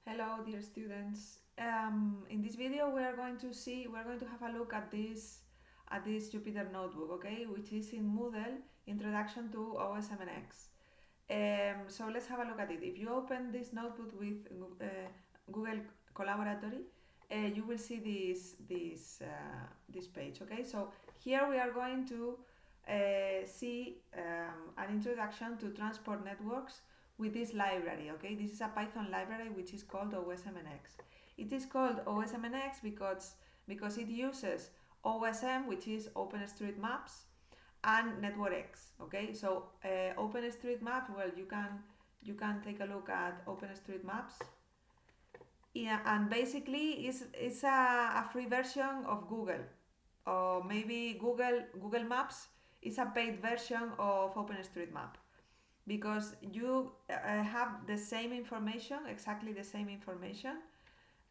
Hello, dear students. In this video, we're going to have a look at this Jupyter notebook, okay, which is in Moodle Introduction to osmnx. So let's have a look at it. If you open this notebook with Google Collaboratory, you will see this page, okay. So here we are going to see an introduction to transport networks with this library, okay. This is a Python library which is called osmnx. It is called osmnx because it uses OSM, which is OpenStreetMaps, and networkx, okay. So OpenStreetMap, well, you can take a look at OpenStreetMaps. Yeah, and basically it's a free version of Google, or maybe Google Maps is a paid version of OpenStreetMap, because you have the same information, exactly the same information,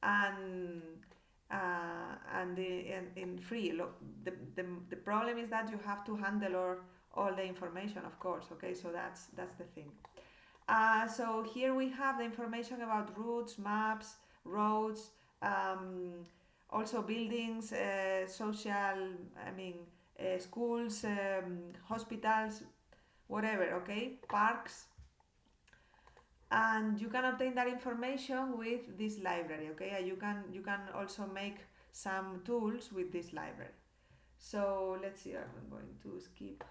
and in free. Look, the problem is that you have to handle all the information, of course, okay. So that's the thing. So here we have the information about routes, maps, roads, also buildings, social, schools, hospitals, whatever, okay, parks. And you can obtain that information with this library, okay. And you can also make some tools with this library. So let's see, I'm going to skip.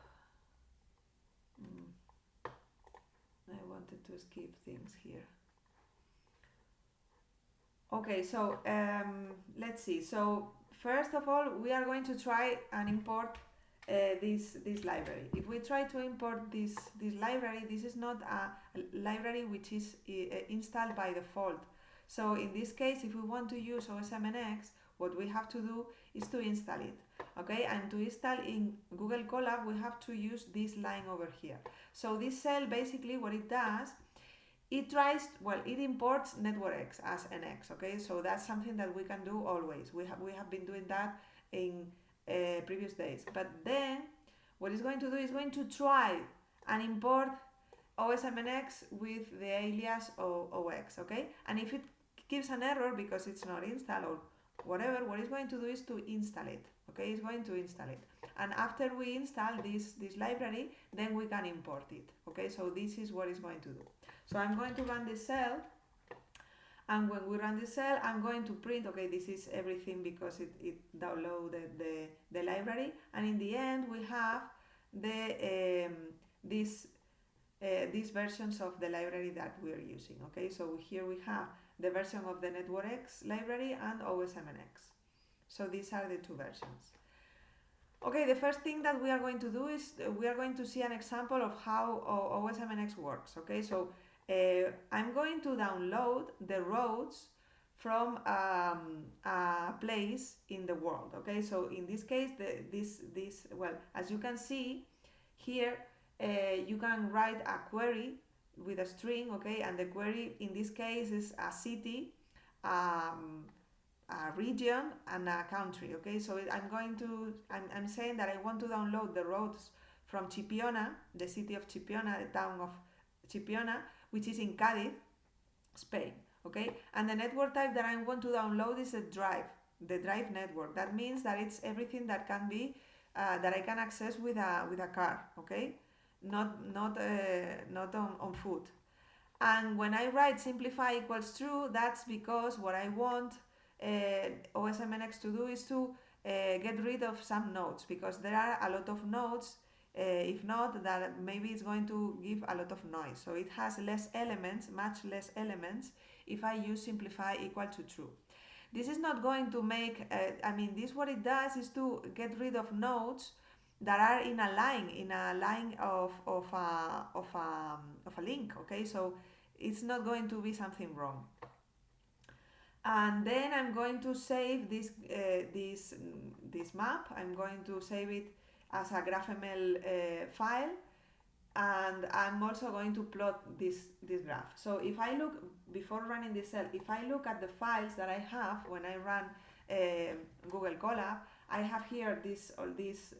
I wanted to skip things here. Okay, so let's see. So first of all, we are going to try and import this library. If we try to import this library, this is not a library which is installed by default. So in this case, if we want to use osmnx, what we have to do is to install it, okay. And to install in Google Colab, we have to use this line over here. So this cell, basically what it does, it imports networkx as nx, okay. So that's something that we can do always. We have been doing that in previous days. But then what it's going to do is going to try and import osmnx with the alias ox, okay. And if it gives an error because it's not installed or whatever, what it's going to do is to install it, okay. It's going to install it, and after we install this library, then we can import it, okay. So this is what it's going to do. So I'm going to run this cell, and when we run this cell, I'm going to print, okay, this is everything because it downloaded the library, and in the end we have these versions of the library that we are using, okay. So here we have the version of the networkx library and osmnx. So these are the two versions. Okay, the first thing that we are going to do is we are going to see an example of how osmnx works, okay. So I'm going to download the roads from a place in the world, okay. So in this case, well, as you can see here, you can write a query with a string, okay, and the query in this case is a city, a region, and a country, okay. So I'm saying that I want to download the roads from Chipiona, the city of Chipiona, the town of Chipiona, which is in Cádiz, Spain, okay. And the network type that I want to download is a drive, the drive network. That means that it's everything that can be that I can access with a car, okay, not on foot. And when I write simplify equals true, that's because what I want osmnx to do is to get rid of some nodes, because there are a lot of nodes. If not, that maybe it's going to give a lot of noise. So it has less elements, much less elements, if I use simplify equal to true. This is not going to make, this what it does is to get rid of nodes that are in a line of a link, okay. So it's not going to be something wrong. And then I'm going to save this map. I'm going to save it as a GraphML file, and I'm also going to plot this graph. So if I look, before running this cell, if I look at the files that I have when I run Google Colab, I have here all these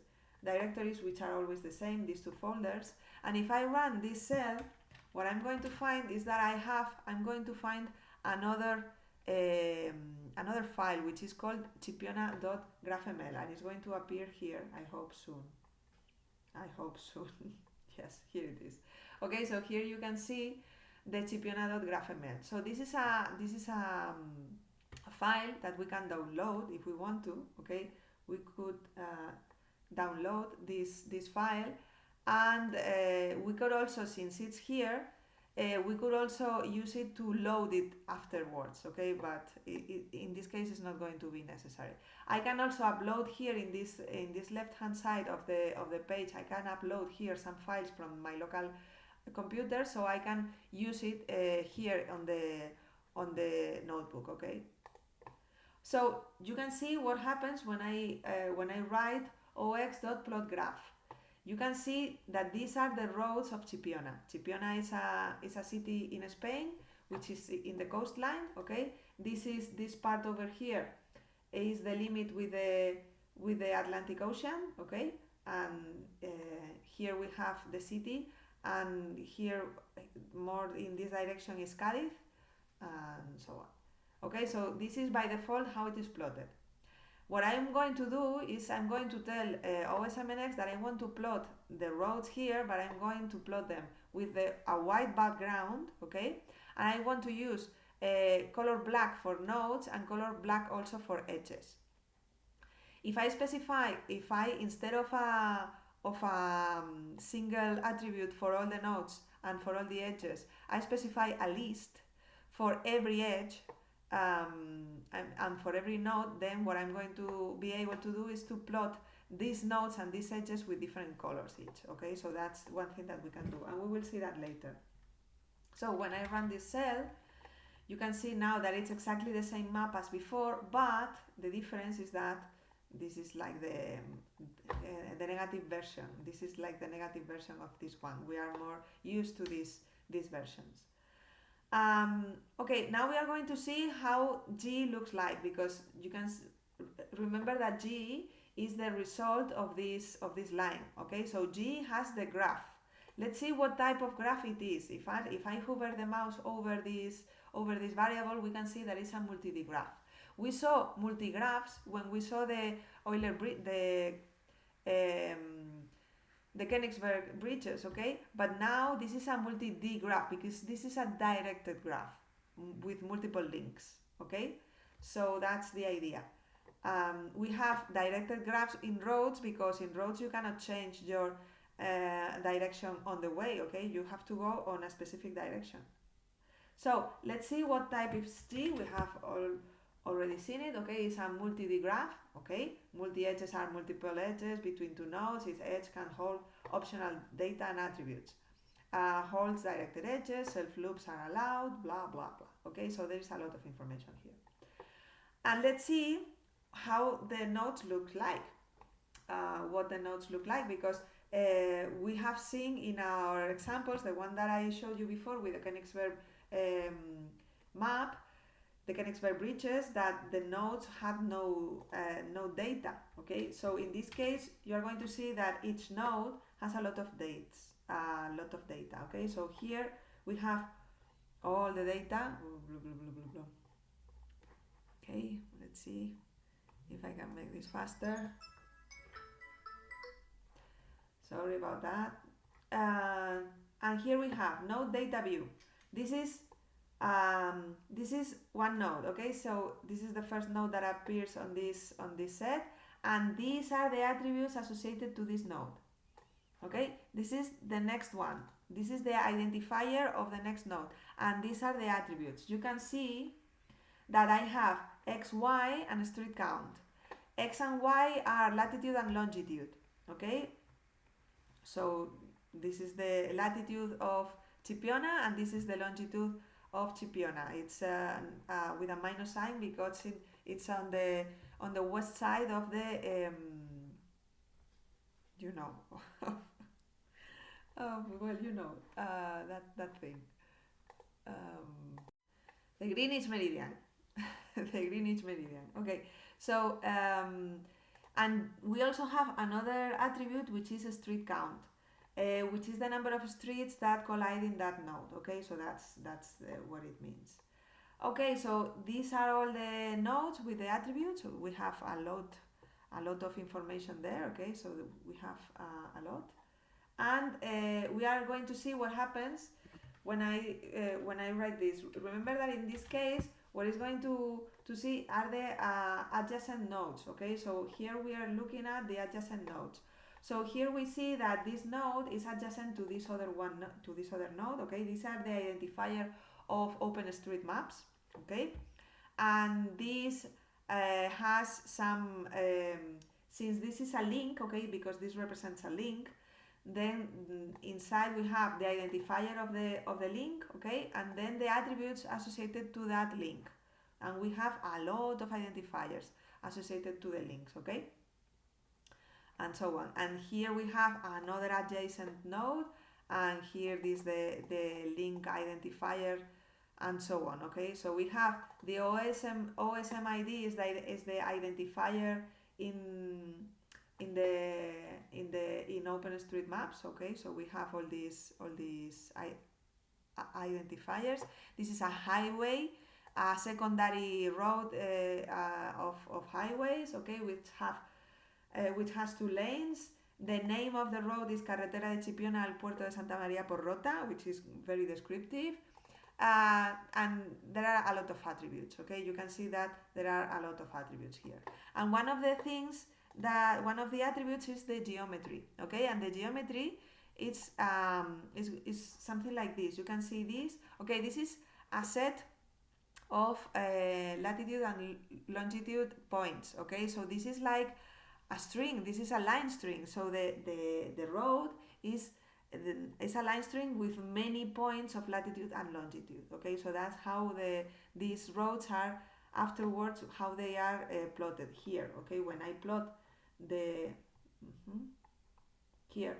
directories, which are always the same, these two folders. And if I run this cell, what I'm going to find is that I'm going to find another another file which is called chipiona.graphml, and it's going to appear here, I hope soon. Yes, here it is. Okay, so here you can see the chipiona.graphml. So this is a file that we can download if we want to. Okay, we could download this file, and we could also, since it's here, we could also use it to load it afterwards. Okay, but in this case it's not going to be necessary. I can also upload here in this left hand side of the page. I can upload here some files from my local computer, so I can use it here on the notebook. Okay, so you can see what happens when I write ox.plotgraph. You can see that these are the roads of Chipiona. Chipiona is a city in Spain, which is in the coastline. Okay, this part over here is the limit with the Atlantic Ocean. Okay, and here we have the city, and here more in this direction is Cádiz, and so on. Okay, so this is by default how it is plotted. What I'm going to do is I'm going to tell osmnx that I want to plot the roads here, but I'm going to plot them with a white background, okay? And I want to use color black for nodes and color black also for edges. If I specify, instead of a single attribute for all the nodes and for all the edges, I specify a list for every edge, and for every node, then what I'm going to be able to do is to plot these nodes and these edges with different colors each. Okay, so that's one thing that we can do, and we will see that later. So when I run this cell, you can see now that it's exactly the same map as before, but the difference is that this is like the negative version. This is like the negative version of this one. We are more used to these versions. Okay, now we are going to see how G looks like, because you can remember that G is the result of this line. Okay, so G has the graph. Let's see what type of graph it is. If I hover the mouse over this variable, we can see that it's a multi-graph. We saw multigraphs when we saw the Euler the Königsberg bridges, okay? But now this is a multi-D graph, because this is a directed graph with multiple links, okay? So that's the idea. We have directed graphs in roads, because in roads you cannot change your direction on the way, okay? You have to go on a specific direction. So let's see what type is G. We have already seen it, okay? It's a multi-D graph, okay? Multi-edges are multiple edges between two nodes. Each edge can hold optional data and attributes. Holds directed edges, self-loops are allowed, blah, blah, blah. Okay, so there is a lot of information here. And let's see how the nodes look like, what the nodes look like, because we have seen in our examples, the one that I showed you before with the Königsberg map, the Königsberg bridges, that the nodes had no data. Okay, so in this case, you are going to see that each node has a lot of dates, Okay, so here we have all the data. Okay, let's see if I can make this faster. Sorry about that. And here we have node data view. This is one node. Okay, so this is the first node that appears on this set, and these are the attributes associated to this node. Okay, this is the next one. This is the identifier of the next node, and these are the attributes. You can see that I have x, y, and street count. X and y are latitude and longitude. Okay, so this is the latitude of Chipiona, and this is the longitude of Chipiona. It's with a minus sign, because it's on the west side of the you know well, you know, that thing, the Greenwich meridian. The Greenwich meridian. Okay, so and we also have another attribute, which is a street count, which is the number of streets that collide in that node. Okay, so that's what it means. Okay, so these are all the nodes with the attributes. So we have a lot of information there. Okay, so we have a lot, and we are going to see what happens when I write this. Remember that in this case, what is going to see are the adjacent nodes. Okay, so here we are looking at the adjacent nodes. So here we see that this node is adjacent to this other one, to this other node. Okay, these are the identifier of OpenStreetMaps. Okay, and this has some since this is a link, okay, because this represents a link, then inside we have the identifier of the link, okay, and then the attributes associated to that link, and we have a lot of identifiers associated to the links, okay, and so on. And here we have another adjacent node, and here is the link identifier, and so on. Okay, so we have the OSM ID is the identifier in OpenStreetMaps. Okay, so we have all these identifiers. This is a highway, a secondary road of highways. Okay, which has 2 lanes. The name of the road is Carretera de Chipiona al Puerto de Santa María por Rota, which is very descriptive. And there are a lot of attributes. Okay, you can see that there are a lot of attributes here. And one of the attributes is the geometry. Okay, and the geometry is something like this. You can see this. Okay, this is a set of latitude and longitude points. Okay, so this is like a string. This is a line string. So the road is a line string with many points of latitude and longitude. Okay, so that's how these roads are afterwards, how they are plotted here. Okay, when I plot the here,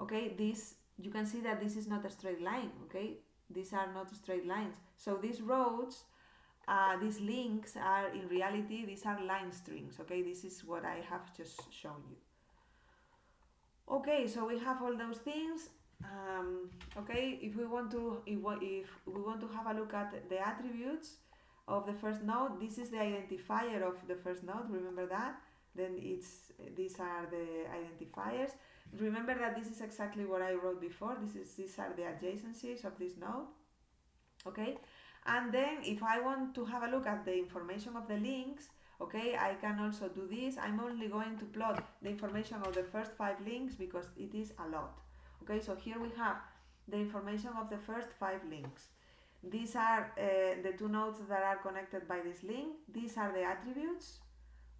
okay, this, you can see that this is not a straight line. Okay, these are not straight lines. So these roads, these links are in reality, these are line strings. Okay, this is what I have just shown you. Okay, so we have all those things. Okay, if we want to have a look at the attributes of the first node, this is the identifier of the first node. Remember that. Then these are the identifiers. Remember that this is exactly what I wrote before. These are the adjacencies of this node. Okay, and then if I want to have a look at the information of the links, okay, I can also do this. I'm only going to plot the information of the first 5 links because it is a lot. Okay, so here we have the information of the first 5 links. These are the 2 nodes that are connected by this link. These are the attributes,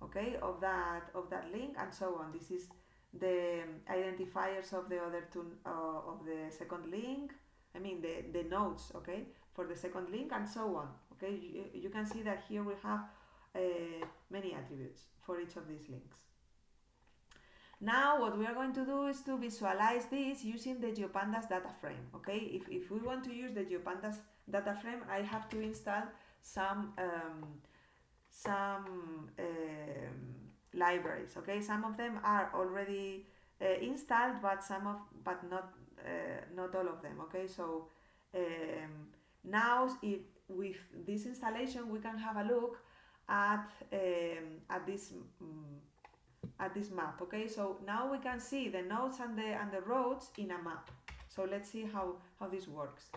okay, of that link, and so on. This is the identifiers of the other 2 of the second link. I mean the nodes, okay, for the second link, and so on. Okay, you can see that here we have many attributes for each of these links. Now what we are going to do is to visualize this using the GeoPandas data frame. Okay, if we want to use the GeoPandas data frame, I have to install some libraries. Okay, some of them are already installed, but not all of them. Okay, so now with this installation we can have a look at this map. Okay, so now we can see the nodes and the roads in a map. So let's see how this works.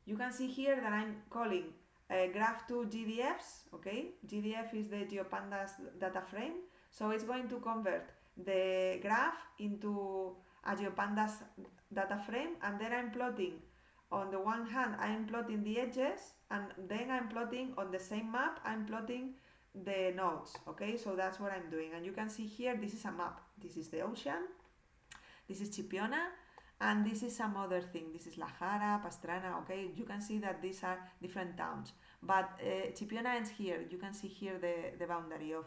You can see here that I'm calling graph2 GDFs. Okay, GDF is the GeoPandas data frame, so it's going to convert the graph into a GeoPandas data frame, and then I'm plotting, on the one hand I'm plotting the edges, and then I'm plotting on the same map, I'm plotting the nodes. Okay, so that's what I'm doing, and you can see here this is a map. This is the ocean, this is Chipiona, and this is some other thing. This is La Jara, Pastrana. Okay, you can see that these are different towns, but Chipiona ends here. You can see here the boundary of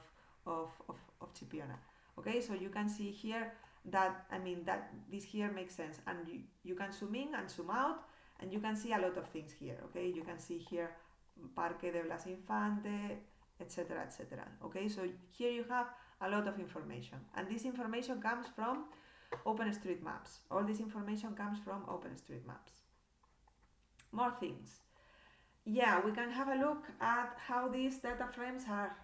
Chipiona. Okay, so you can see here that, I mean, that this here makes sense, and you can zoom in and zoom out, and you can see a lot of things here. Okay, you can see here Parque de Blas Infante, etc, etc. Okay, so here you have a lot of information, and this information comes from OpenStreetMaps. All this information comes from OpenStreetMaps. More things. yeah, we can have a look at how these data frames are.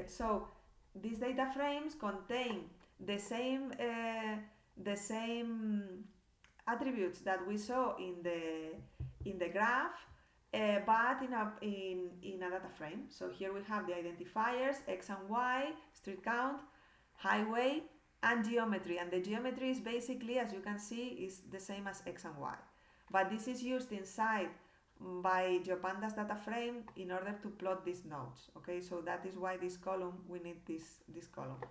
So these data frames contain the same attributes that we saw in the graph, but in a data frame. So here we have the identifiers x and y, street count, highway, and geometry. And the geometry is basically, as you can see, is the same as x and y. But this is used inside by GeoPandas data frame in order to plot these nodes. Okay, so that is why this column, we need this column.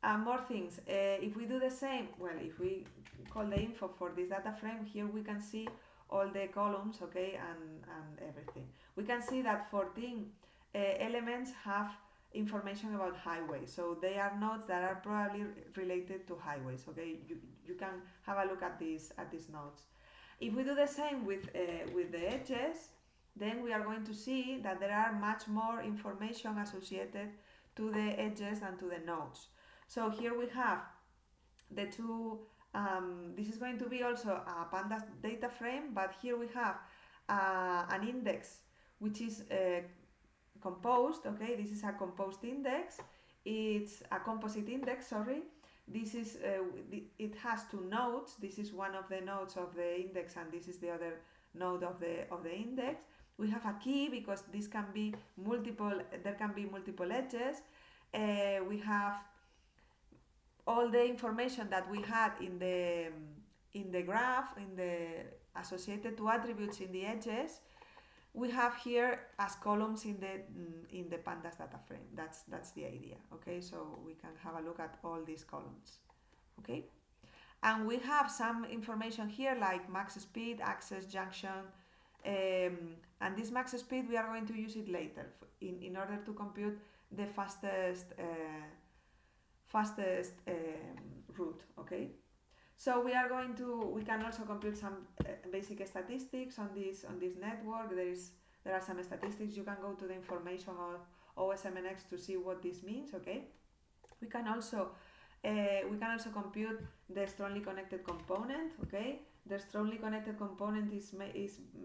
And more things, if we do the same, well, if we call the info for this data frame, here we can see all the columns, okay, and everything. We can see that 14 elements have information about highways, so they are nodes that are probably related to highways, okay. You can have a look at these nodes. If we do the same with the edges, then we are going to see that there are much more information associated to the edges than to the nodes. So here we have the two, this is going to be also a pandas data frame, but here we have an index which is composed, okay, this is a composed index, it's a composite index, sorry. This is, it has two nodes, this is one of the nodes of the index and this is the other node of the index. We have a key because this can be multiple, there can be multiple edges. We have all the information that we had in the graph, in the associated to attributes in the edges, we have here as columns in the pandas data frame. That's the idea. Okay, so we can have a look at all these columns. Okay, and we have some information here like max speed, access, junction, and this max speed we are going to use it later in order to compute the fastest route. Okay, so we can also compute some basic statistics on this network. There are some statistics. You can go to the information of osmnx to see what this means. Okay, we can also compute the strongly connected component. Okay, the strongly connected component is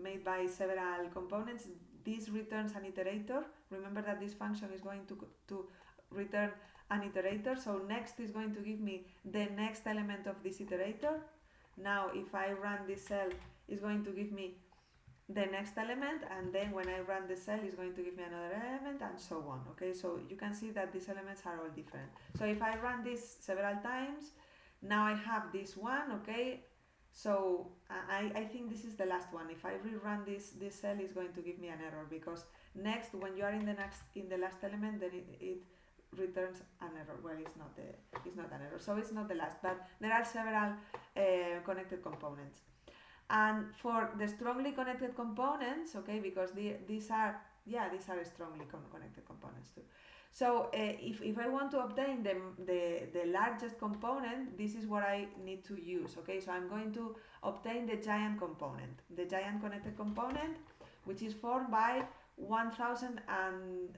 made by several components. This returns an iterator. Remember that this function is going to return an iterator, so next is going to give me the next element of this iterator. Now if I run this cell, it's going to give me the next element, and then when I run the cell, it's going to give me another element, and so on. Okay, so you can see that these elements are all different. So if I run this several times, now I have this one. Okay, so I think this is the last one. If I rerun this cell, is going to give me an error, because next, when you are in the last element, then it returns an error. Well, it's not an error, so it's not the last, but there are several connected components. And for the strongly connected components, okay, because these are strongly connected components too. So if I want to obtain the largest component, this is what I need to use. Okay, so I'm going to obtain the giant component, the giant connected component, which is formed by 1,000 and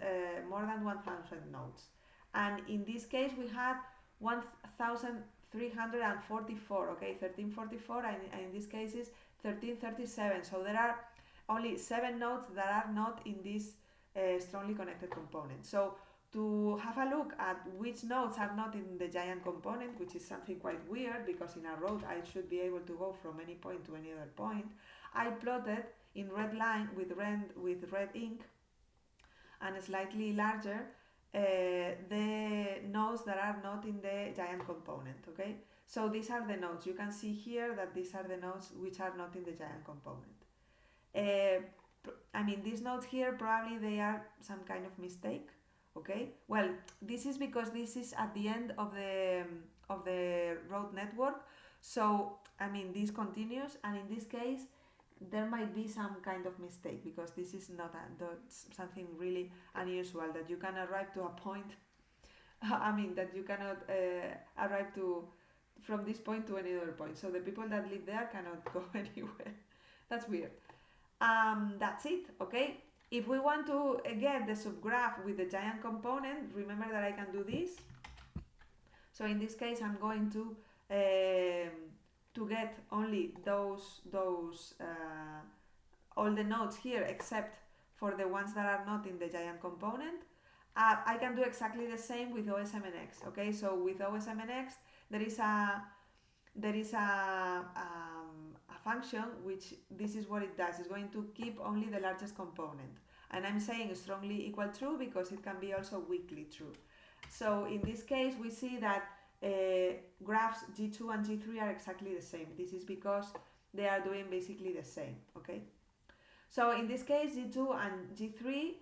more than 1,000 nodes. And in this case, we had 1,344, okay, 1344, and in this case is 1337. So there are only 7 nodes that are not in this strongly connected component. So to have a look at which nodes are not in the giant component, which is something quite weird, because in a road I should be able to go from any point to any other point, I plotted in red line with red ink and slightly larger the nodes that are not in the giant component. Okay, so these are the nodes. You can see here that these are the nodes which are not in the giant component. I mean, these nodes here, probably they are some kind of mistake. Okay, well, this is because this is at the end of the road network, so I mean this continues, and in this case there might be some kind of mistake, because this is not something really unusual, that you can arrive to a point I mean that you cannot arrive to from this point to any other point, so the people that live there cannot go anywhere. That's weird. That's it. Okay, if we want to get the subgraph with the giant component, remember that I can do this. So in this case I'm going to get only those all the nodes here except for the ones that are not in the giant component. I can do exactly the same with osmnx. Okay, so with osmnx there is a function which this is what it does. It's going to keep only the largest component, and I'm saying strongly equal true because it can be also weakly true. So in this case we see that graphs G2 and G3 are exactly the same. This is because they are doing basically the same. Okay, so in this case G2 and G3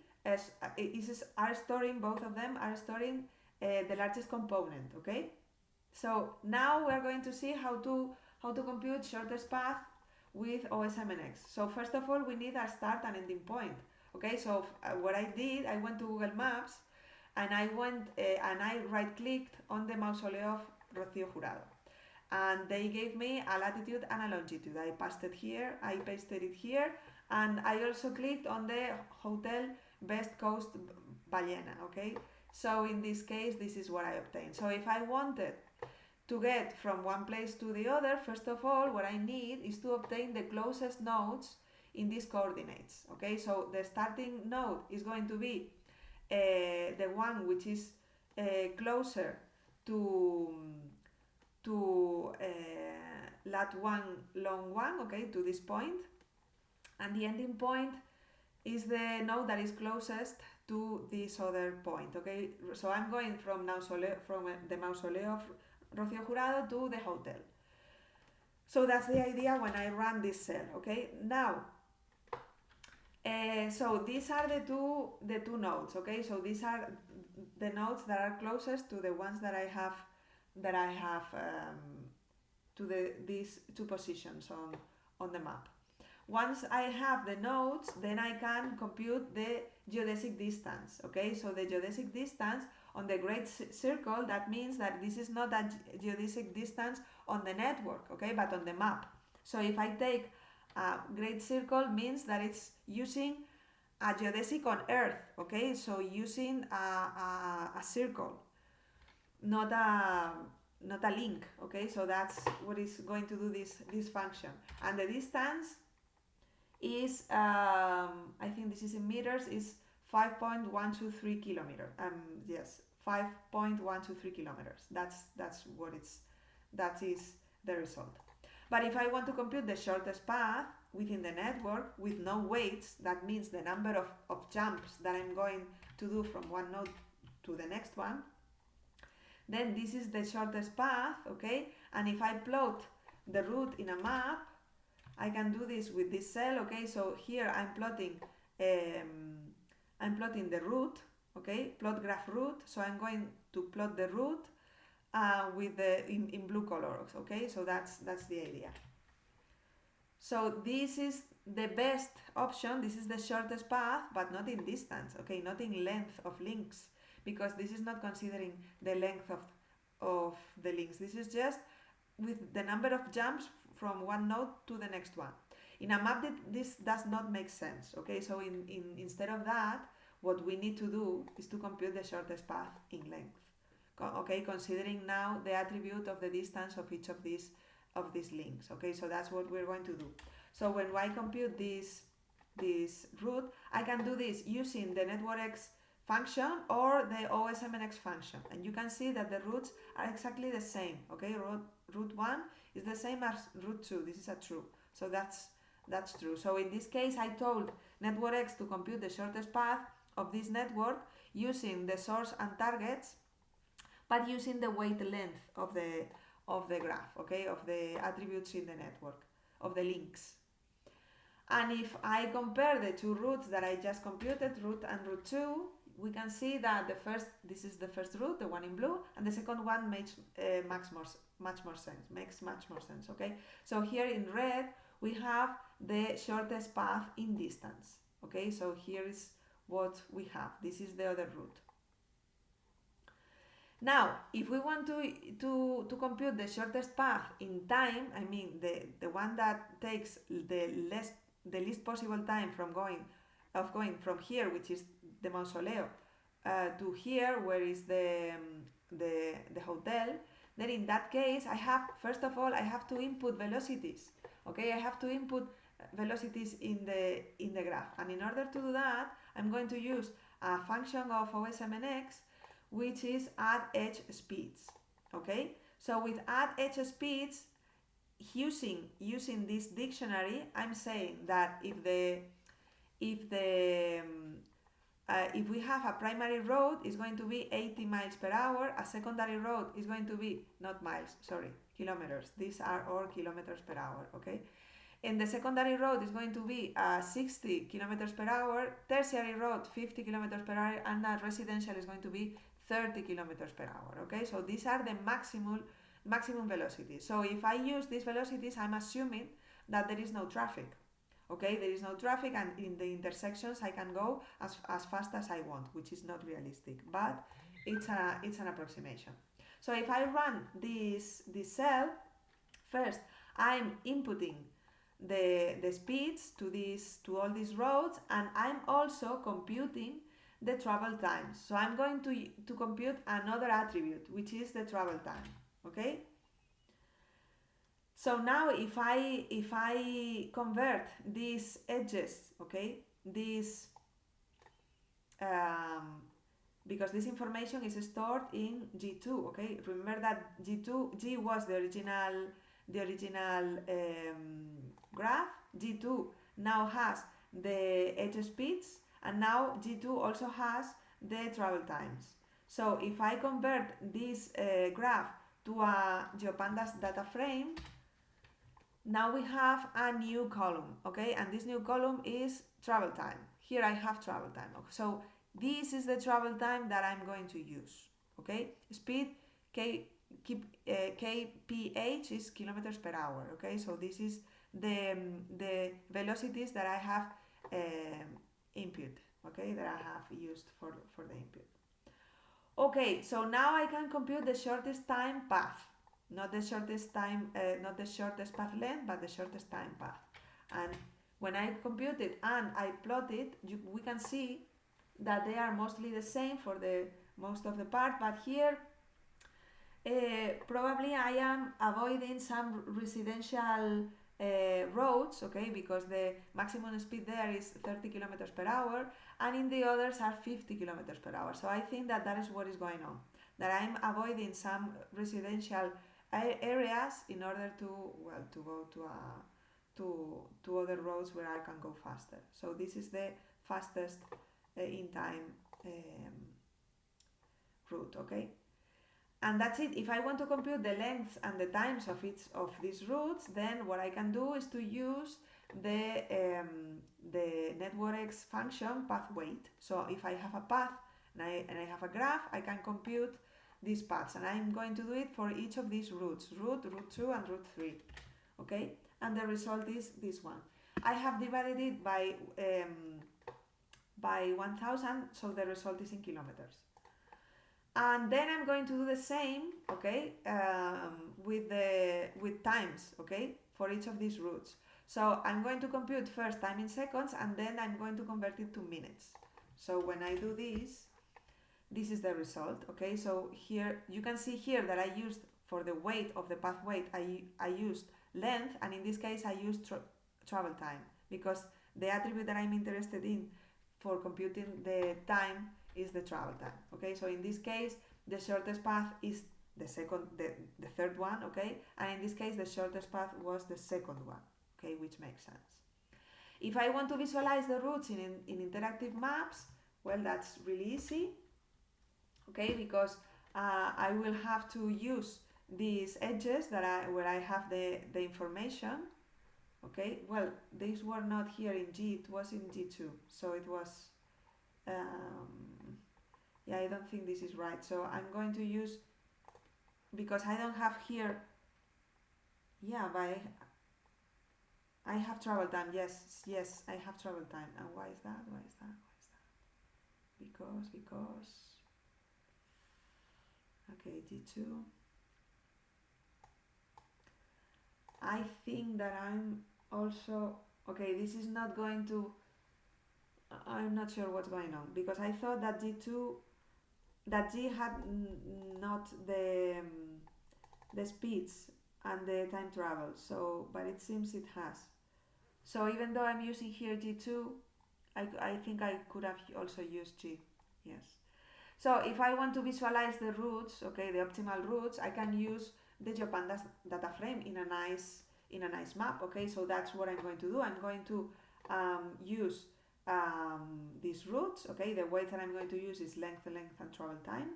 are storing, both of them are storing the largest component. Okay, so now we're going to see how to compute shortest path with osmnx. So first of all we need a start and ending point. Okay, so what I did, I went to Google Maps and I right clicked on the mausoleo of Rocío Jurado, and they gave me a latitude and a longitude. I pasted here, I pasted it here, and I also clicked on the hotel Best Coast Ballena. Okay, so in this case this is what I obtained. So if I wanted to get from one place to the other, first of all what I need is to obtain the closest nodes in these coordinates. Okay, so the starting node is going to be the one which is closer to lat 1 long 1, okay, to this point, and the ending point is the node that is closest to this other point. Okay, so I'm going from the mausoleo of Rocío Jurado to the hotel. So that's the idea when I run this cell. Okay, now so these are the two nodes. Okay, so these are the nodes that are closest to the ones that I have to these two positions on the map. Once I have the nodes, then I can compute the geodesic distance. Okay, so the geodesic distance on the great circle, that means that this is not a geodesic distance on the network, okay, but on the map. So if I take a great circle, means that it's using a geodesic on Earth, okay, so using a circle, not a link. Okay, so that's what is going to do this function, and the distance is I think this is in meters, is 5.123 kilometers. Yes, 5.123 kilometers. That is the result. But if I want to compute the shortest path within the network with no weights, that means the number of jumps that I'm going to do from one node to the next one, then this is the shortest path. Okay, and if I plot the route in a map, I can do this with this cell. Okay, so here I'm plotting the route. Okay, plot graph route. So I'm going to plot the route with the in blue colors. Okay, so that's the idea. So this is the best option. This is the shortest path, but not in distance. Okay, not in length of links, because this is not considering the length of the links. This is just with the number of jumps from one node to the next one. In a map, this does not make sense. Okay, so instead of that, what we need to do is to compute the shortest path in length. Okay, considering now the attribute of the distance of each of these links. Okay, so that's what we're going to do. So when I compute this route, I can do this using the networkx function or the osmnx function, and you can see that the routes are exactly the same. Okay, route 1 is the same as route 2. This is a true, so that's true. So in this case, I told networkx to compute the shortest path of this network using the source and targets, but using the weight length of the graph, okay, of the attributes in the network, of the links. And if I compare the two routes that I just computed, route and route 2, we can see that this is the first route, the one in blue, and the second one makes much more sense. Okay, so here in red we have the shortest path in distance. Okay, so here is what we have. This is the other route. Now, if we want to compute the shortest path in time, I mean the one that takes the least possible time from going from here, which is the mausoleo, to here, where is the hotel, then in that case, first of all I have to input velocities. Okay, I have to input velocities in the graph. And in order to do that, I'm going to use a function of osmnx, which is add edge speeds. Okay, so with add edge speeds, using this dictionary, I'm saying that if we have a primary road, it's going to be 80 miles per hour. A secondary road is going to be, not miles, sorry, kilometers. These are all kilometers per hour, okay? And the secondary road is going to be 60 kilometers per hour, tertiary road 50 kilometers per hour, and a residential is going to be 30 kilometers per hour, okay? So these are the maximum velocities. So if I use these velocities, I'm assuming that there is no traffic. Okay, there is no traffic, and in the intersections I can go as fast as I want, which is not realistic, but it's an approximation. So if I run this cell, first I'm inputting the speeds to all these roads, and I'm also computing the travel times. So I'm going to compute another attribute, which is the travel time. Okay. So now if I convert these edges, okay, because this information is stored in G2, okay. Remember that G was the original graph. G2 now has the edge speeds, and now G2 also has the travel times. So if I convert this graph to a GeoPandas data frame, now we have a new column, okay, and this new column is travel time. Here I have travel time. So this is the travel time that I'm going to use, okay. Speed kph is kilometers per hour, okay. So this is the velocities that I have input, okay, that I have used for the input. Okay, so now I can compute the shortest time path. Not the shortest path length, but the shortest time path. And when I compute it and I plot it, we can see that they are mostly the same for the most of the part, but here probably I am avoiding some residential roads, okay, because the maximum speed there is 30 kilometers per hour, and in the others are 50 kilometers per hour. So I think that is what is going on, that I'm avoiding some residential areas in order to go to other roads where I can go faster. So this is the fastest in time route, okay. And that's it. If I want to compute the lengths and the times of each of these routes, then what I can do is to use the networkx function path weight. So if I have a path and I have a graph, I can compute these paths, and I'm going to do it for each of these routes, route 2 and route 3, okay. And the result is this one. I have divided it by 1000, so the result is in kilometers. And then I'm going to do the same, okay, with times, okay, for each of these routes. So I'm going to compute first time in seconds, and then I'm going to convert it to minutes. So when I do this is the result, okay. So here you can see here that I used, for the weight of the path weight, I used length, and in this case I used travel time, because the attribute that I'm interested in for computing the time is the travel time, okay. So in this case the shortest path is the third one, okay, and in this case the shortest path was the second one, okay, which makes sense. If I want to visualize the routes in interactive maps, well, that's really easy, okay, because I will have to use these edges where I have the information, okay. Well, these were not here in G, it was in G2, so it was yeah, I don't think this is right, so I'm going to use, because I don't have here, yeah, but I have travel time, yes, I have travel time. And why is that? Because okay, G2, I think that I'm also, okay, this is not going to, I'm not sure what's going on, because I thought that G had not the speeds and the time travel, so, but it seems it has. So even though I'm using here G2, I think I could have also used G. Yes. So if I want to visualize the routes, okay, the optimal routes, I can use the GeoPandas data frame in a nice map. Okay, so that's what I'm going to do. I'm going to use these routes. Okay, the weights that I'm going to use is length, and travel time,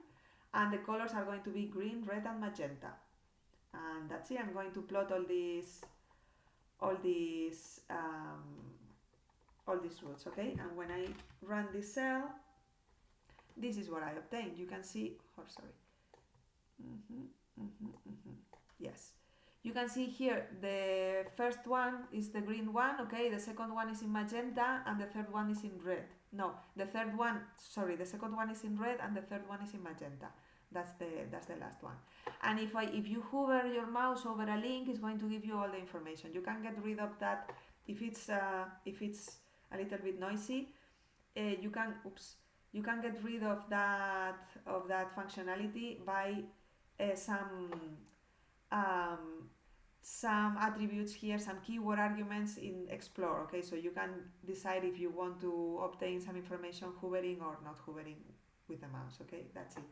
and the colors are going to be green, red, and magenta. And that's it. I'm going to plot all these routes. Okay, and when I run this cell, this is what I obtained. You can see, oh sorry, yes, you can see here the first one is the green one, okay, the second one is in magenta, and the third one is in red. No, the third one, sorry, the second one is in red and the third one is in magenta. That's the last one. And if you hover your mouse over a link, it's going to give you all the information. You can get rid of that if it's a little bit noisy. You can get rid of that functionality by um, some attributes here, some keyword arguments in Explore. Okay, so you can decide if you want to obtain some information hovering or not hovering with the mouse. Okay, that's it.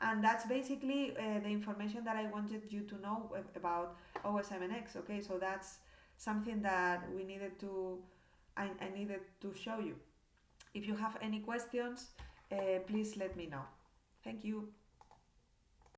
And that's basically the information that I wanted you to know about osmnx. Okay, so that's something that I needed to show you. If you have any questions, please let me know. Thank you.